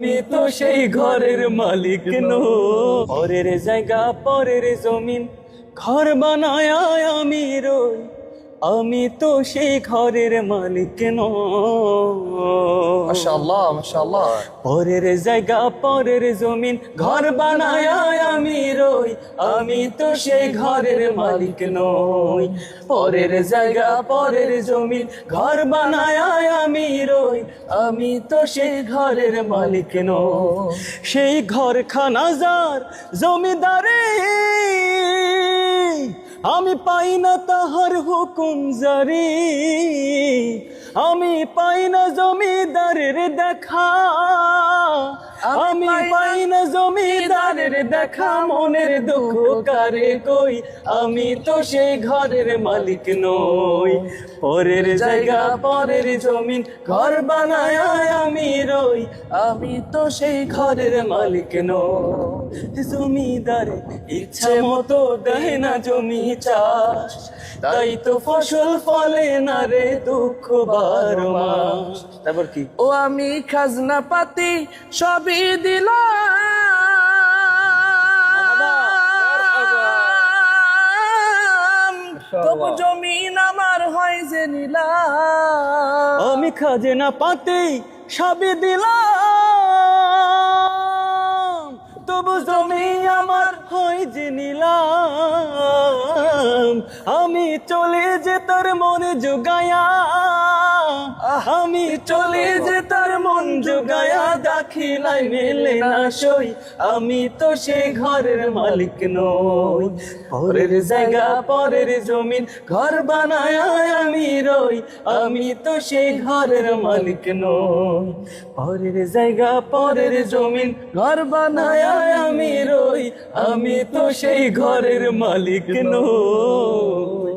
আমি তো সেই ঘরের মালিক নই। পরের জায়গা পরের জমিন ঘর বানায় আমি রই, আমি তো সেই ঘরের মালিক নই। মাশাআল্লাহ মাশাআল্লাহ। পরের জায়গা পরের জমিন ঘর বানায় আমি রই, আমি তো সেই ঘরের মালিক নই। পরের জায়গা পরের জমিন ঘর বানায় আমি রই, আমি তো সেই ঘরের মালিক নই। সেই ঘরখানা যার জমিদারে, আমি পাই না তাহার হুকুম জারি, আমি পাই না জমিদারের দেখা, আমি পাই না জমিদারের দেখা। মনের দুঃখ কারে কই, আমি তো সেই ঘরের মালিক নই। পরের জায়গা পরের জমিন ঘর বানায় আমি রই, আমি তো সেই ঘরের মালিক নই। জমিদারে ইচ্ছা মতো দেয় না জমি চাষ, তাই তো ফসল ফলে না রে দুঃখ 12 মাস। তারপর কি? ও আমি খাজনা পাতি সবই দিলাম, তবু জমিন আমার হয় যে নিলাম। আমি খাজনা পাতি সবই দিলাম, তবু জমি আমার হয় যে নিলাম। আমি চলে যে তার মন জোগায়া, আমি চলে যে তার মন জোগায়া, দাখিলাই মেলে না সই, আমি তো সেই ঘরের মালিক নই। পরের জায়গা পরের জমিন ঘর বানায় আমি রই, আমি তো সেই ঘরের মালিক নই। পরের জায়গা পরের জমিন ঘর বানায় আমি রই, আমি তো সেই ঘরের মালিক নই।